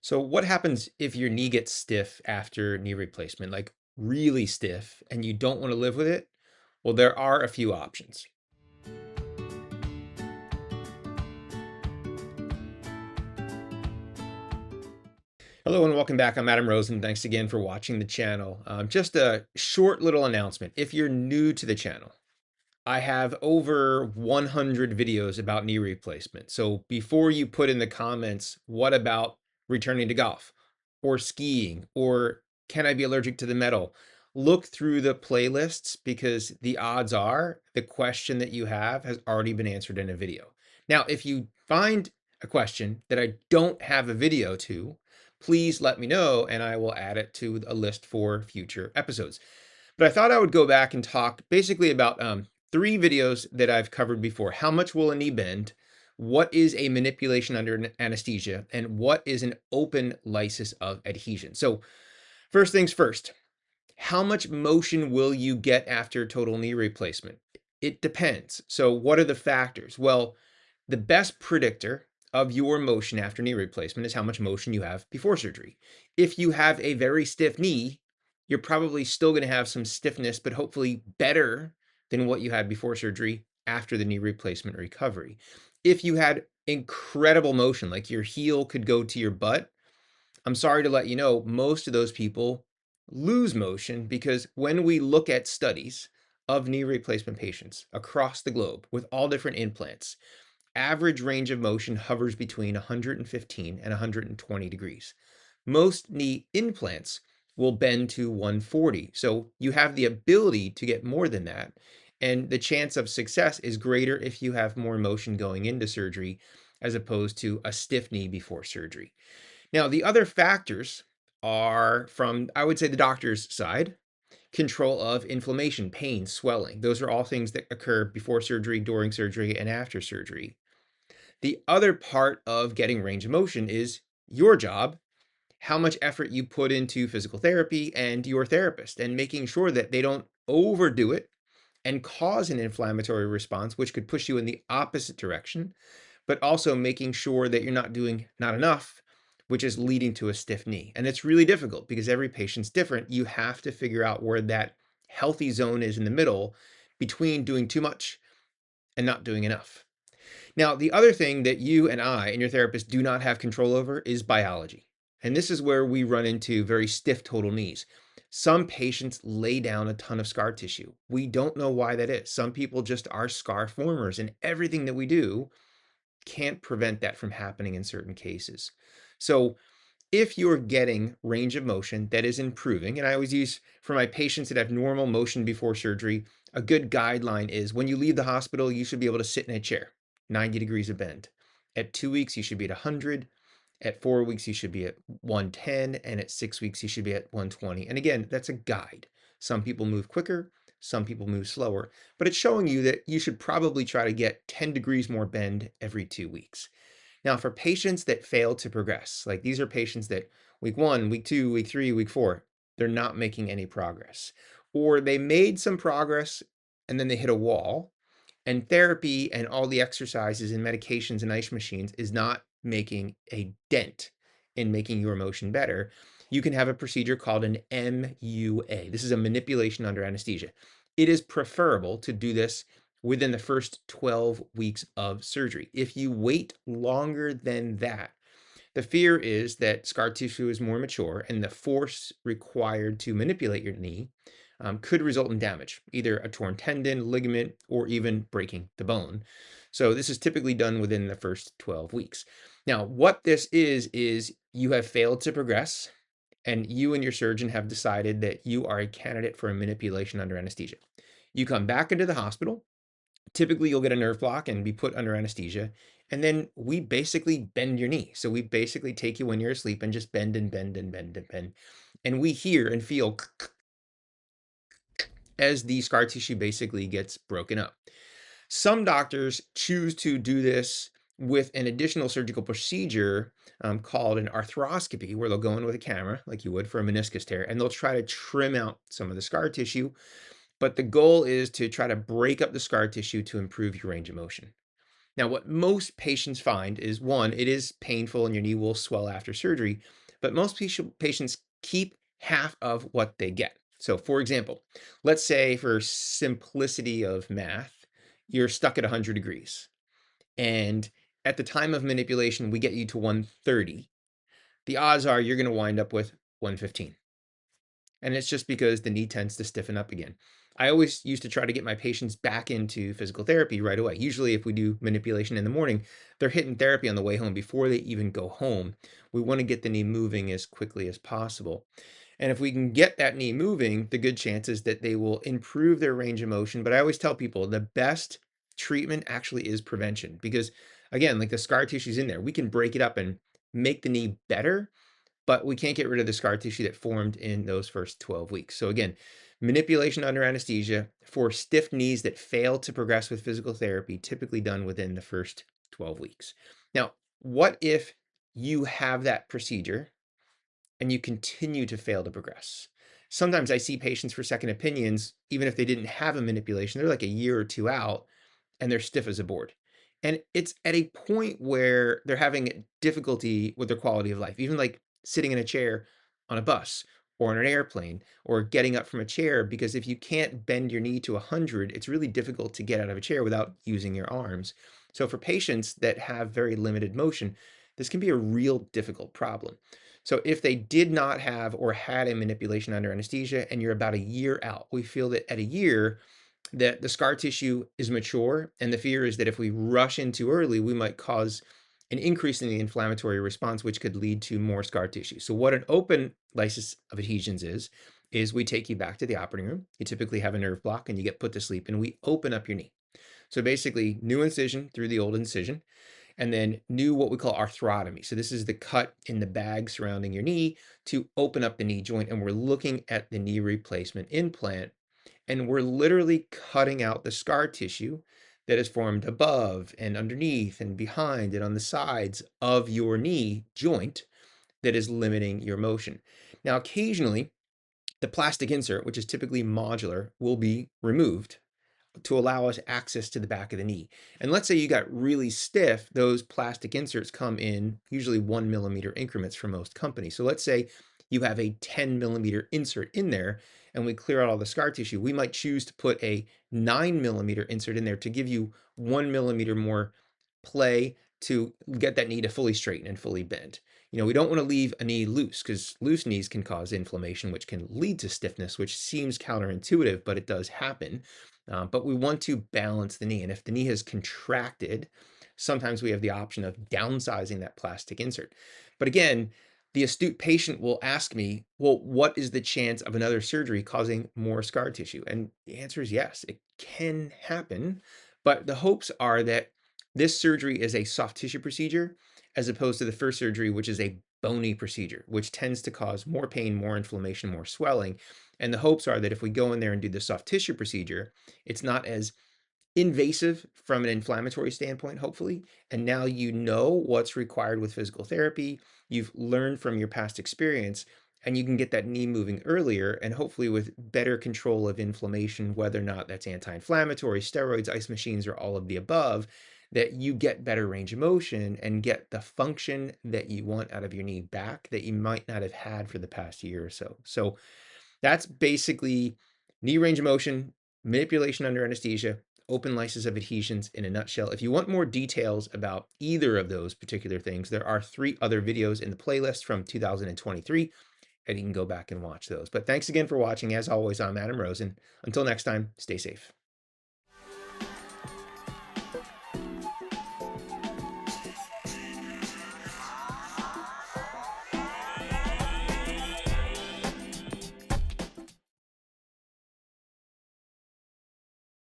So what happens if your knee gets stiff after knee replacement, like really stiff, and you don't want to live with it? Well, there are a few options. Hello and welcome back. I'm Adam Rosen. Thanks again for watching the channel. Just a short little announcement. If you're new to the channel, I have over 100 videos about knee replacement. So before you put in the comments, what about returning to golf or skiing or can I be allergic to the metal? Look through the playlists because the odds are the question that you have has already been answered in a video. Now, if you find a question that I don't have a video to, please let me know and I will add it to a list for future episodes. But I thought I would go back and talk basically about three videos that I've covered before. How much will a knee bend? What is a manipulation under anesthesia? And what is an open lysis of adhesion? So first things first, how much motion will you get after total knee replacement? It depends. So what are the factors? Well, the best predictor of your motion after knee replacement is how much motion you have before surgery. If you have a very stiff knee, you're probably still going to have some stiffness, but hopefully better than what you had before surgery after the knee replacement recovery. If you had incredible motion, like your heel could go to your butt, I'm sorry to let you know, most of those people lose motion because when we look at studies of knee replacement patients across the globe with all different implants, average range of motion hovers between 115 and 120 degrees. Most knee implants will bend to 140. So you have the ability to get more than that. And the chance of success is greater if you have more motion going into surgery as opposed to a stiff knee before surgery. Now, the other factors are from, I would say, the doctor's side. Control of inflammation, pain, swelling. Those are all things that occur before surgery, during surgery, and after surgery. The other part of getting range of motion is your job, how much effort you put into physical therapy and your therapist, and making sure that they don't overdo it and cause an inflammatory response, which could push you in the opposite direction, but also making sure that you're not doing not enough, which is leading to a stiff knee. And it's really difficult because every patient's different. You have to figure out where that healthy zone is in the middle between doing too much and not doing enough. Now, the other thing that you and I and your therapist do not have control over is biology. And this is where we run into very stiff total knees. Some patients lay down a ton of scar tissue. We don't know why that is. Some people just are scar formers, and everything that we do can't prevent that from happening in certain cases. So, if you're getting range of motion that is improving, and I always use for my patients that have normal motion before surgery, a good guideline is when you leave the hospital, you should be able to sit in a chair, 90 degrees of bend. At 2 weeks, you should be at 100. At 4 weeks, you should be at 110. And at 6 weeks, you should be at 120. And again, that's a guide. Some people move quicker, some people move slower, but it's showing you that you should probably try to get 10 degrees more bend every 2 weeks. Now, for patients that fail to progress, like these are patients that week 1, week 2, week 3, week 4, they're not making any progress. Or they made some progress and then they hit a wall, and therapy and all the exercises and medications and ice machines is not making a dent in making your motion better. You can have a procedure called an MUA. This is a manipulation under anesthesia. It is preferable to do this within the first 12 weeks of surgery. If you wait longer than that, the fear is that scar tissue is more mature and the force required to manipulate your knee could result in damage, either a torn tendon, ligament, or even breaking the bone. So this is typically done within the first 12 weeks. Now, what this is you have failed to progress and you and your surgeon have decided that you are a candidate for a manipulation under anesthesia. You come back into the hospital. Typically, you'll get a nerve block and be put under anesthesia. And then we basically bend your knee. So we basically take you when you're asleep and just bend and bend and bend and bend. And we hear and feel as the scar tissue basically gets broken up. Some doctors choose to do this with an additional surgical procedure called an arthroscopy, where they'll go in with a camera like you would for a meniscus tear, and they'll try to trim out some of the scar tissue. But the goal is to try to break up the scar tissue to improve your range of motion. Now, what most patients find is one, it is painful and your knee will swell after surgery, but most patients keep half of what they get. So, for example, let's say for simplicity of math, you're stuck at 100 degrees. And at the time of manipulation, we get you to 130. The odds are you're going to wind up with 115. And it's just because the knee tends to stiffen up again. I always used to try to get my patients back into physical therapy right away. Usually, if we do manipulation in the morning, they're hitting therapy on the way home before they even go home. We want to get the knee moving as quickly as possible. And if we can get that knee moving, the good chances that they will improve their range of motion. But I always tell people the best treatment actually is prevention because, again, like the scar tissue's in there, we can break it up and make the knee better, but we can't get rid of the scar tissue that formed in those first 12 weeks. So again, manipulation under anesthesia for stiff knees that fail to progress with physical therapy, typically done within the first 12 weeks. Now, what if you have that procedure and you continue to fail to progress? Sometimes I see patients for second opinions, even if they didn't have a manipulation, they're like a year or two out and they're stiff as a board. And it's at a point where they're having difficulty with their quality of life, even like sitting in a chair on a bus or on an airplane or getting up from a chair, because if you can't bend your knee to 100, it's really difficult to get out of a chair without using your arms. So for patients that have very limited motion, this can be a real difficult problem. So if they did not have or had a manipulation under anesthesia and you're about a year out, we feel that at a year, that the scar tissue is mature, and the fear is that if we rush in too early, we might cause an increase in the inflammatory response, which could lead to more scar tissue. So what an open lysis of adhesions is we take you back to the operating room. You typically have a nerve block and you get put to sleep and we open up your knee. So basically new incision through the old incision, and then new what we call arthrotomy. So this is the cut in the bag surrounding your knee to open up the knee joint. And we're looking at the knee replacement implant, and we're literally cutting out the scar tissue that is formed above and underneath and behind and on the sides of your knee joint that is limiting your motion. Now, occasionally, the plastic insert, which is typically modular, will be removed to allow us access to the back of the knee. And let's say you got really stiff, those plastic inserts come in usually 1 millimeter increments for most companies. So let's say you have a 10 millimeter insert in there and we clear out all the scar tissue. We might choose to put a 9 millimeter insert in there to give you 1 millimeter more play to get that knee to fully straighten and fully bend. We don't want to leave a knee loose because loose knees can cause inflammation, which can lead to stiffness, which seems counterintuitive, but it does happen. But we want to balance the knee. And if the knee has contracted, sometimes we have the option of downsizing that plastic insert. But again, the astute patient will ask me, well, what is the chance of another surgery causing more scar tissue? And the answer is yes, it can happen. But the hopes are that this surgery is a soft tissue procedure as opposed to the first surgery, which is a bony procedure, which tends to cause more pain, more inflammation, more swelling. And the hopes are that if we go in there and do the soft tissue procedure, it's not as invasive from an inflammatory standpoint, hopefully. And now you know what's required with physical therapy. You've learned from your past experience, and you can get that knee moving earlier and hopefully with better control of inflammation, whether or not that's anti-inflammatory, steroids, ice machines, or all of the above, that you get better range of motion and get the function that you want out of your knee back that you might not have had for the past year or so. So that's basically knee range of motion, manipulation under anesthesia, open lysis of adhesions in a nutshell. If you want more details about either of those particular things, there are 3 other videos in the playlist from 2023, and you can go back and watch those. But thanks again for watching. As always, I'm Adam Rosen. Until next time, stay safe.